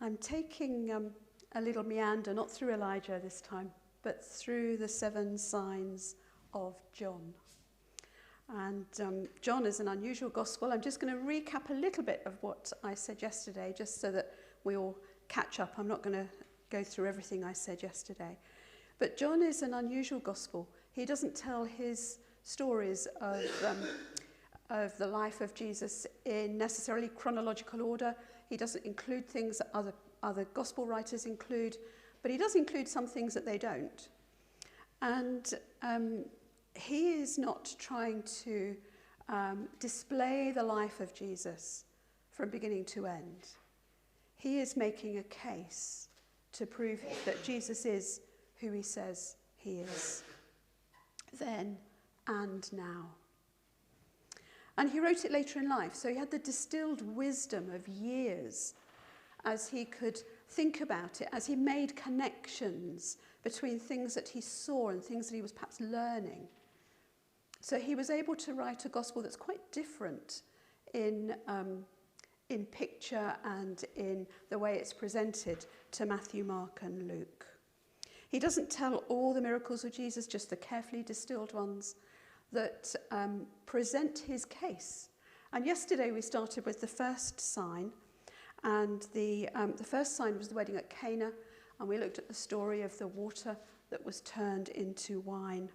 I'm taking a little meander, not through Elijah this time, but through the 7 signs of John. And John is an unusual gospel. I'm just going to recap a little bit of what I said yesterday, just so that we all catch up. I'm not going to go through everything I said yesterday. But John is an unusual gospel. He doesn't tell his stories of the life of Jesus in necessarily chronological order. He doesn't include things that other gospel writers include, but he does include some things that they don't. And he is not trying to display the life of Jesus from beginning to end. He is making a case to prove that Jesus is who he says he is, then and now. And he wrote it later in life, so he had the distilled wisdom of years as he could think about it, as he made connections between things that he saw and things that he was perhaps learning. So he was able to write a gospel that's quite different in picture and in the way it's presented to Matthew, Mark and Luke. He doesn't tell all the miracles of Jesus, just the carefully distilled ones that present his case. And yesterday we started with the first sign, and the first sign was the wedding at Cana, and we looked at the story of the water that was turned into wine.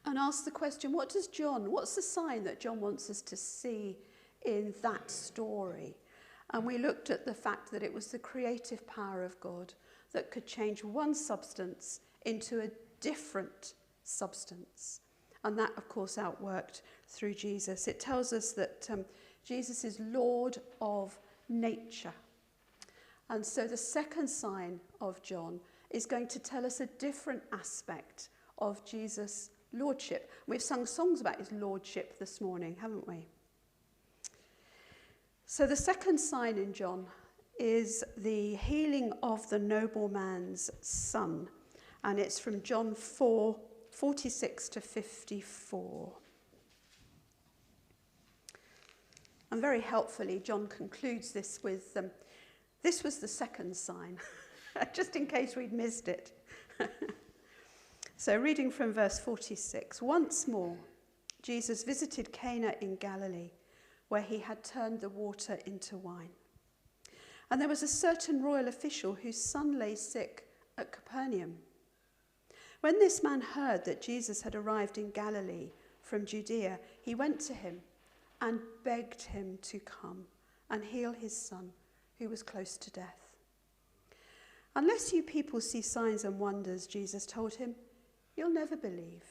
And asked the question, what's the sign that John wants us to see in that story? And we looked at the fact that it was the creative power of God that could change one substance into a different substance. And that, of course, outworked through Jesus. It tells us that Jesus is Lord of nature. And so the second sign of John is going to tell us a different aspect of Jesus' lordship. We've sung songs about his lordship this morning, haven't we? So the second sign in John is the healing of the nobleman's son. And it's from John 4:46 to 54. And very helpfully, John concludes this with, this was the second sign, just in case we'd missed it. So reading from verse 46, once more, Jesus visited Cana in Galilee, where he had turned the water into wine. And there was a certain royal official whose son lay sick at Capernaum. When this man heard that Jesus had arrived in Galilee from Judea, he went to him and begged him to come and heal his son, who was close to death. Unless you people see signs and wonders, Jesus told him, you'll never believe.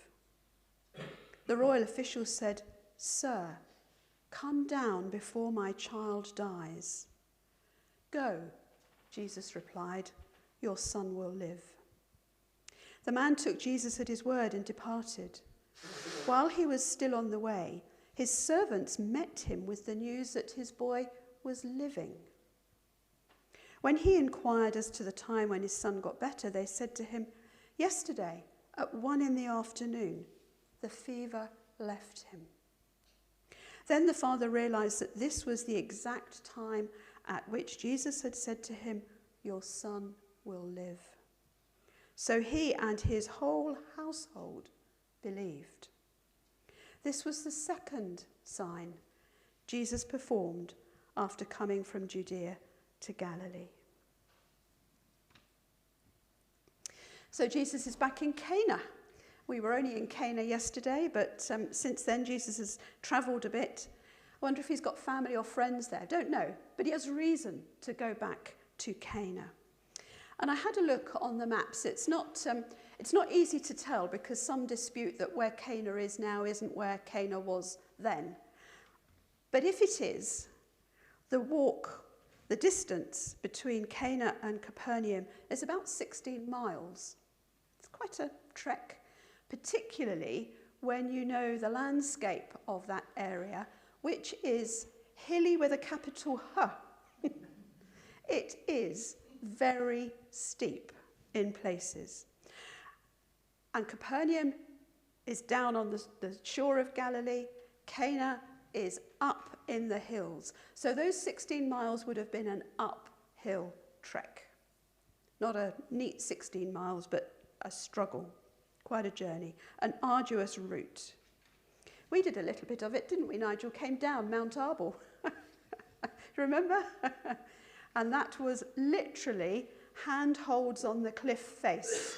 The royal official said, Sir, come down before my child dies. Go, Jesus replied, your son will live. The man took Jesus at his word and departed. While he was still on the way, his servants met him with the news that his boy was living. When he inquired as to the time when his son got better, they said to him, yesterday, at 1 p.m, the fever left him. Then the father realized that this was the exact time at which Jesus had said to him, your son will live. So he and his whole household believed. This was the second sign Jesus performed after coming from Judea to Galilee. So Jesus is back in Cana. We were only in Cana yesterday, but since then Jesus has travelled a bit. I wonder if he's got family or friends there. Don't know, but he has reason to go back to Cana. And I had a look on the maps. It's not easy to tell because some dispute that where Cana is now isn't where Cana was then. But if it is, the distance between Cana and Capernaum is about 16 miles. It's quite a trek, particularly when you know the landscape of that area, which is hilly with a capital H. It is very steep in places. And Capernaum is down on the shore of Galilee. Cana is up in the hills. So those 16 miles would have been an uphill trek. Not a neat 16 miles, but a struggle, quite a journey, an arduous route. We did a little bit of it, didn't we, Nigel? Came down Mount Arbor. Remember? And that was literally handholds on the cliff face.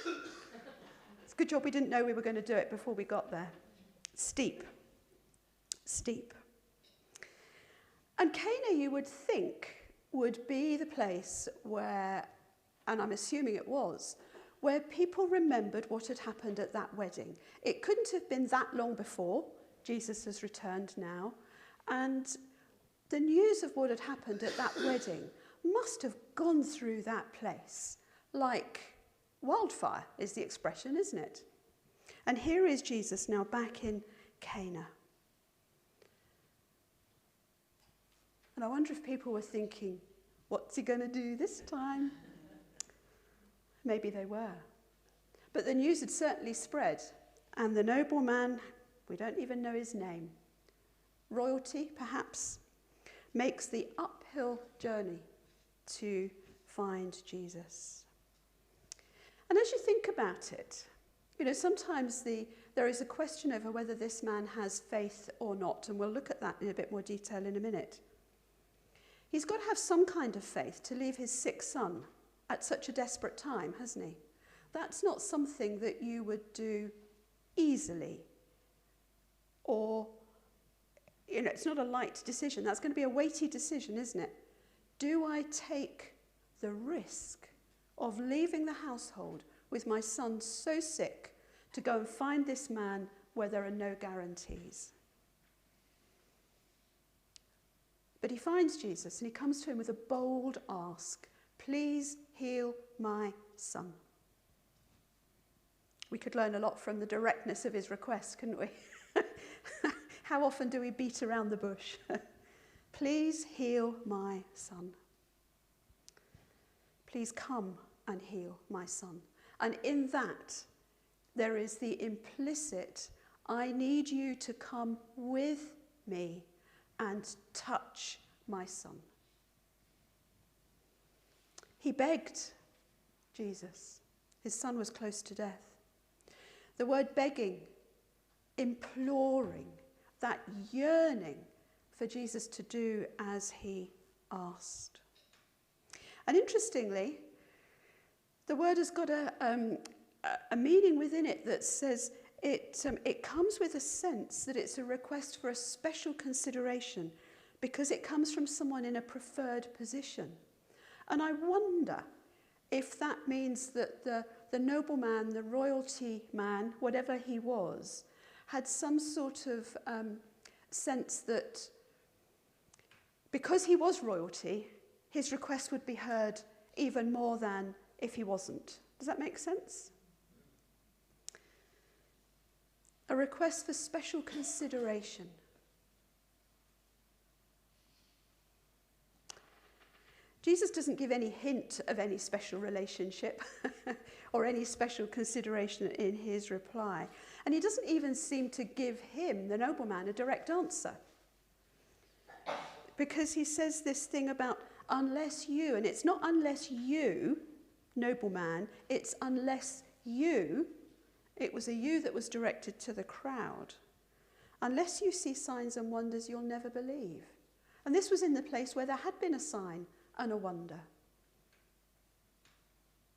It's a good job we didn't know we were going to do it before we got there. Steep. Steep. And Cana, you would think, would be the place where, and I'm assuming it was, where people remembered what had happened at that wedding. It couldn't have been that long before. Jesus has returned now. And the news of what had happened at that wedding must have gone through that place like wildfire is the expression, isn't it? And here is Jesus now back in Cana. And I wonder if people were thinking, what's he going to do this time? Maybe they were. But the news had certainly spread, and the nobleman, we don't even know his name, royalty perhaps, makes the uphill journey to find Jesus. And as you think about it, you know, sometimes there is a question over whether this man has faith or not, and we'll look at that in a bit more detail in a minute. He's got to have some kind of faith to leave his sick son at such a desperate time, hasn't he? That's not something that you would do easily, or, you know, it's not a light decision. That's going to be a weighty decision, isn't it? Do I take the risk of leaving the household with my son so sick to go and find this man where there are no guarantees? But he finds Jesus and he comes to him with a bold ask. Please heal my son. We could learn a lot from the directness of his request, couldn't we? How often do we beat around the bush? Please heal my son. Please come and heal my son. And in that, there is the implicit, I need you to come with me and touch my son. He begged Jesus. His son was close to death. The word begging, imploring, that yearning for Jesus to do as he asked. And interestingly, the word has got a meaning within it that says it comes with a sense that it's a request for a special consideration because it comes from someone in a preferred position. And I wonder if that means that the nobleman, the royalty man, whatever he was, had some sort of sense that because he was royalty, his request would be heard even more than if he wasn't. Does that make sense? A request for special consideration. Jesus doesn't give any hint of any special relationship or any special consideration in his reply. And he doesn't even seem to give him, the nobleman, a direct answer. Because he says this thing about unless you, and it's not unless you, nobleman, it's unless you, it was a you that was directed to the crowd. Unless you see signs and wonders, you'll never believe. And this was in the place where there had been a sign and a wonder.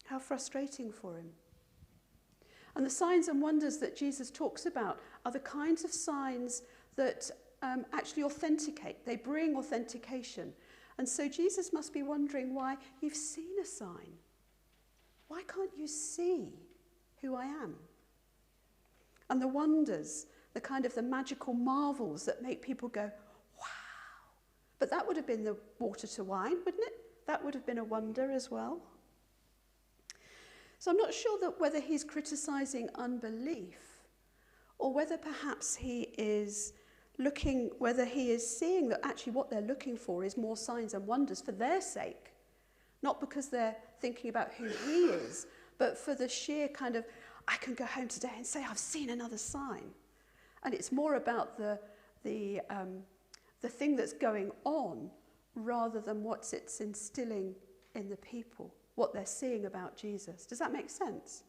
How frustrating for him. And the signs and wonders that Jesus talks about are the kinds of signs that actually authenticate. They bring authentication. And so Jesus must be wondering why you've seen a sign. Why can't you see who I am? And the wonders, the kind of the magical marvels that make people go, wow. But that would have been the water to wine, wouldn't it? That would have been a wonder as well. So I'm not sure that whether he's criticizing unbelief or whether perhaps he is whether he is seeing that actually what they're looking for is more signs and wonders for their sake, not because they're thinking about who he is, but for the sheer kind of, I can go home today and say, I've seen another sign. And it's more about the thing that's going on rather than what it's instilling in the people what they're seeing about Jesus. Does that make sense?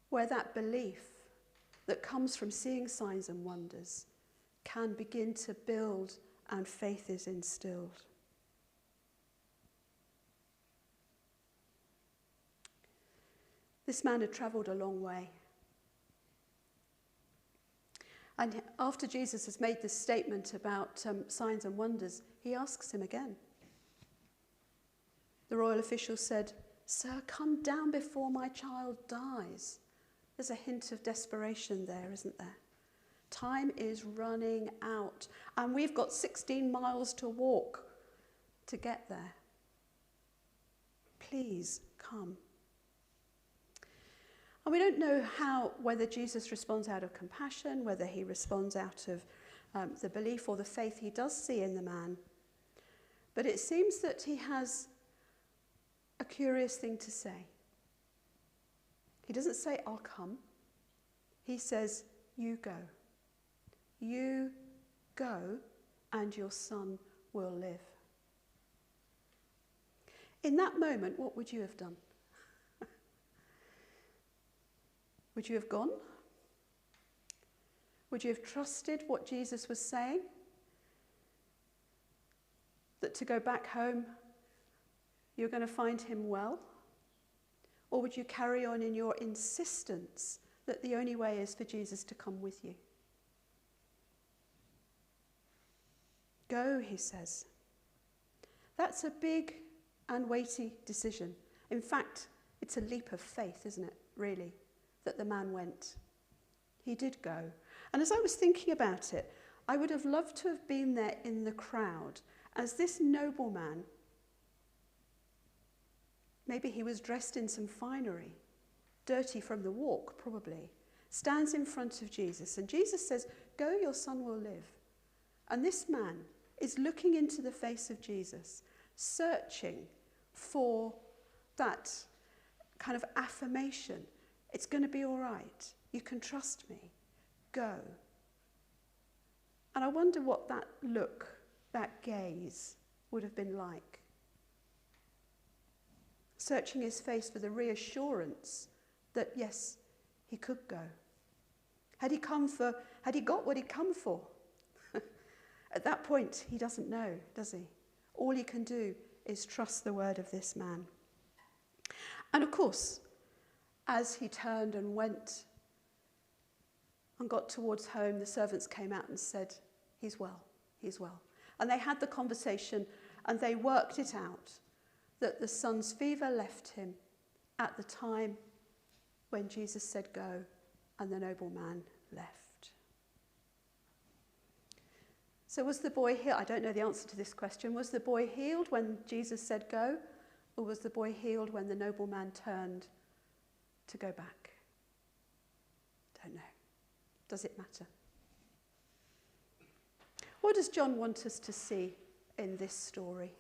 Where that belief that comes from seeing signs and wonders can begin to build and faith is instilled. This man had travelled a long way. And after Jesus has made this statement about signs and wonders, he asks him again. The royal official said, "Sir, come down before my child dies." There's a hint of desperation there, isn't there? Time is running out, and we've got 16 miles to walk to get there. Please come. And we don't know whether Jesus responds out of compassion, whether he responds out of the belief or the faith he does see in the man. But it seems that he has a curious thing to say. He doesn't say, "I'll come." He says, "You go. You go, and your son will live." In that moment, what would you have done? Would you have gone? Would you have trusted what Jesus was saying? That to go back home, you're going to find him well? Or would you carry on in your insistence that the only way is for Jesus to come with you? Go, he says. That's a big and weighty decision. In fact, it's a leap of faith, isn't it, really, that the man went. He did go. And as I was thinking about it, I would have loved to have been there in the crowd as this nobleman, maybe he was dressed in some finery, dirty from the walk probably, stands in front of Jesus. And Jesus says, "Go, your son will live." And this man is looking into the face of Jesus, searching for that kind of affirmation. It's going to be all right. You can trust me. Go. And I wonder what that look, that gaze would have been like. Searching his face for the reassurance that, yes, he could go. Had he got what he'd come for? At that point, he doesn't know, does he? All he can do is trust the word of this man. And of course, as he turned and went and got towards home, the servants came out and said, "He's well, he's well." And they had the conversation and they worked it out that the son's fever left him at the time when Jesus said go and the nobleman left. So was the boy healed? I don't know the answer to this question. Was the boy healed when Jesus said go, or was the boy healed when the nobleman turned to go back? Don't know. Does it matter? What does John want us to see in this story?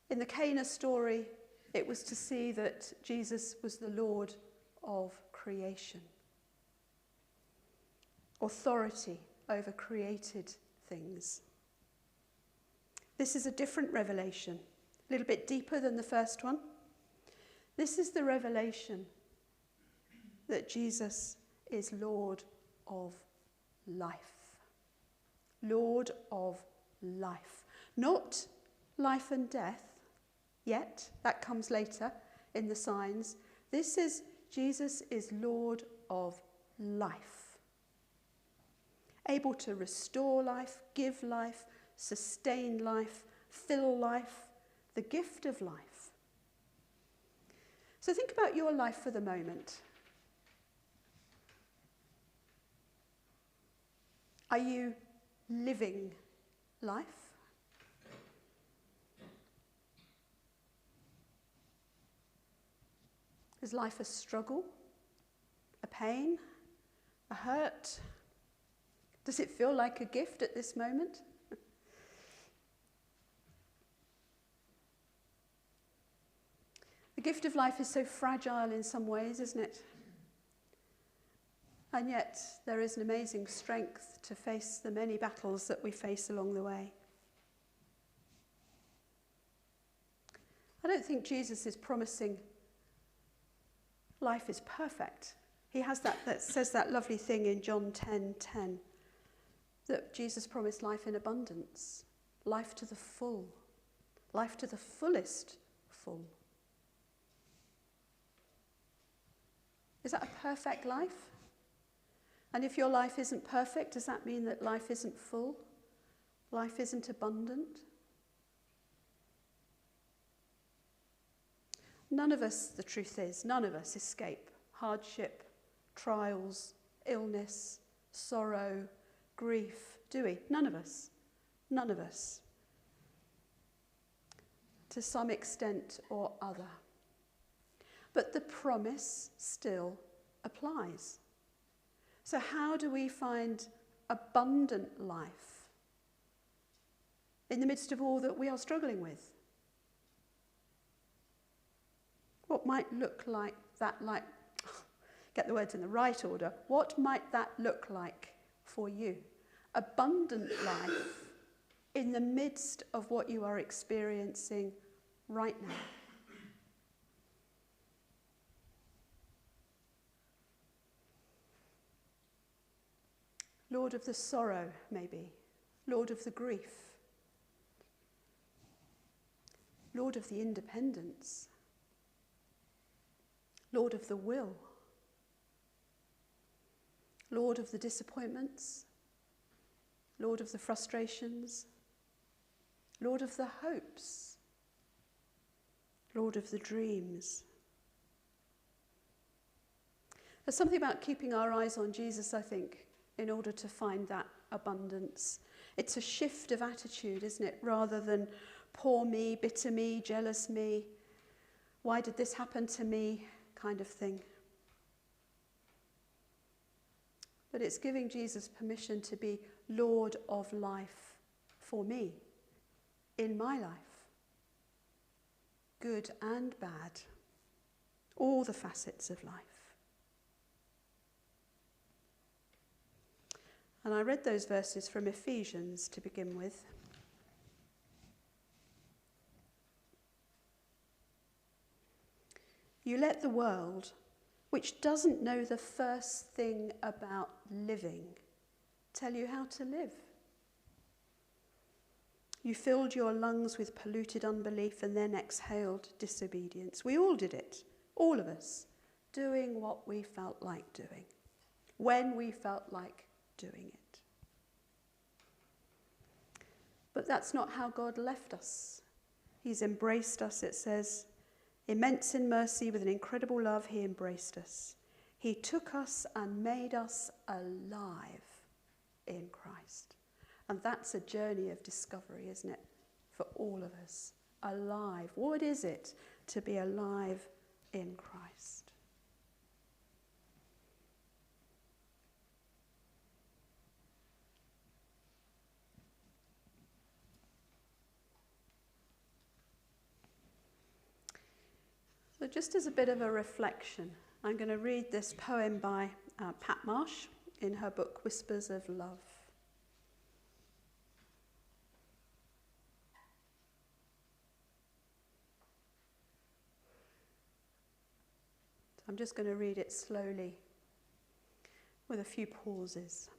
In the Cana story, it was to see that Jesus was the Lord of creation. Authority over created things. This is a different revelation, a little bit deeper than the first one. This is the revelation that Jesus is Lord of life. Lord of life. Not life and death yet, that comes later in the signs. This is Jesus is Lord of life. Able to restore life, give life, sustain life, fill life, the gift of life. So think about your life for the moment. Are you living life? Is life a struggle, a pain, a hurt? Does it feel like a gift at this moment? The gift of life is so fragile in some ways, isn't it? And yet there is an amazing strength to face the many battles that we face along the way. I don't think Jesus is promising life is perfect. He has that says that lovely thing in John 10:10, that Jesus promised life in abundance, life to the full, life to the fullest full. Is that a perfect life? And if your life isn't perfect, does that mean that life isn't full? Life isn't abundant? None of us, the truth is, none of us escape hardship, trials, illness, sorrow, grief, do we? None of us. None of us. To some extent or other. But the promise still applies. So how do we find abundant life in the midst of all that we are struggling with? What might look like that, get the words in the right order, what might that look like for you? Abundant life in the midst of what you are experiencing right now. Lord of the sorrow, maybe. Lord of the grief. Lord of the independence. Lord of the will. Lord of the disappointments. Lord of the frustrations. Lord of the hopes. Lord of the dreams. There's something about keeping our eyes on Jesus, I think, in order to find that abundance. It's a shift of attitude, isn't it? Rather than poor me, bitter me, jealous me, why did this happen to me kind of thing. But it's giving Jesus permission to be Lord of life for me, in my life. Good and bad, all the facets of life. And I read those verses from Ephesians to begin with. You let the world, which doesn't know the first thing about living, tell you how to live. You filled your lungs with polluted unbelief and then exhaled disobedience. We all did it, all of us, doing what we felt like doing, when we felt like doing it. But that's not how God left us. He's embraced us, it says. Immense in mercy, with an incredible love, he embraced us. He took us and made us alive in Christ. And that's a journey of discovery, isn't it? For all of us. Alive. What is it to be alive in Christ? So just as a bit of a reflection, I'm going to read this poem by Pat Marsh in her book Whispers of Love. I'm just going to read it slowly with a few pauses.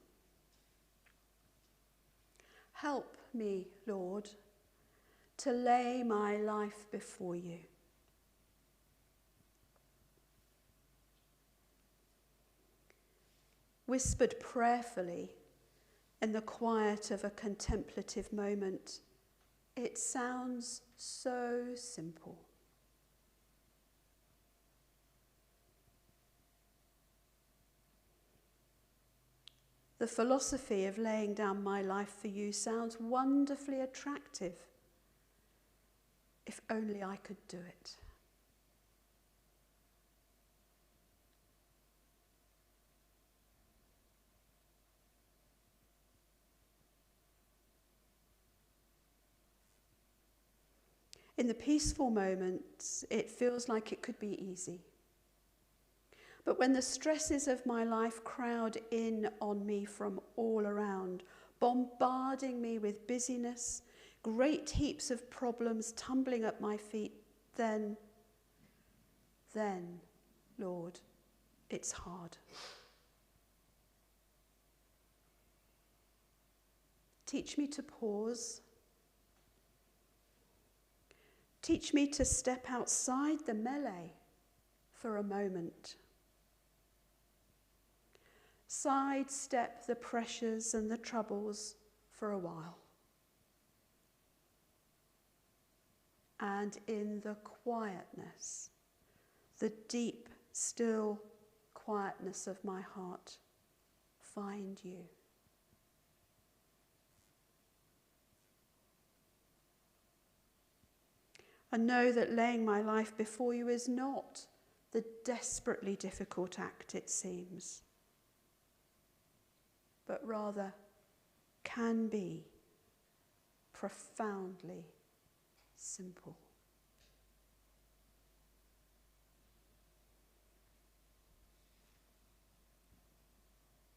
Help me, Lord, to lay my life before you. Whispered prayerfully in the quiet of a contemplative moment, it sounds so simple. The philosophy of laying down my life for you sounds wonderfully attractive, if only I could do it. In the peaceful moments, it feels like it could be easy. But when the stresses of my life crowd in on me from all around, bombarding me with busyness, great heaps of problems tumbling at my feet, then, Lord, it's hard. Teach me to pause. Teach me to step outside the melee for a moment. Sidestep the pressures and the troubles for a while. And in the quietness, the deep, still quietness of my heart, find you. And know that laying my life before you is not the desperately difficult act it seems, but rather can be profoundly simple.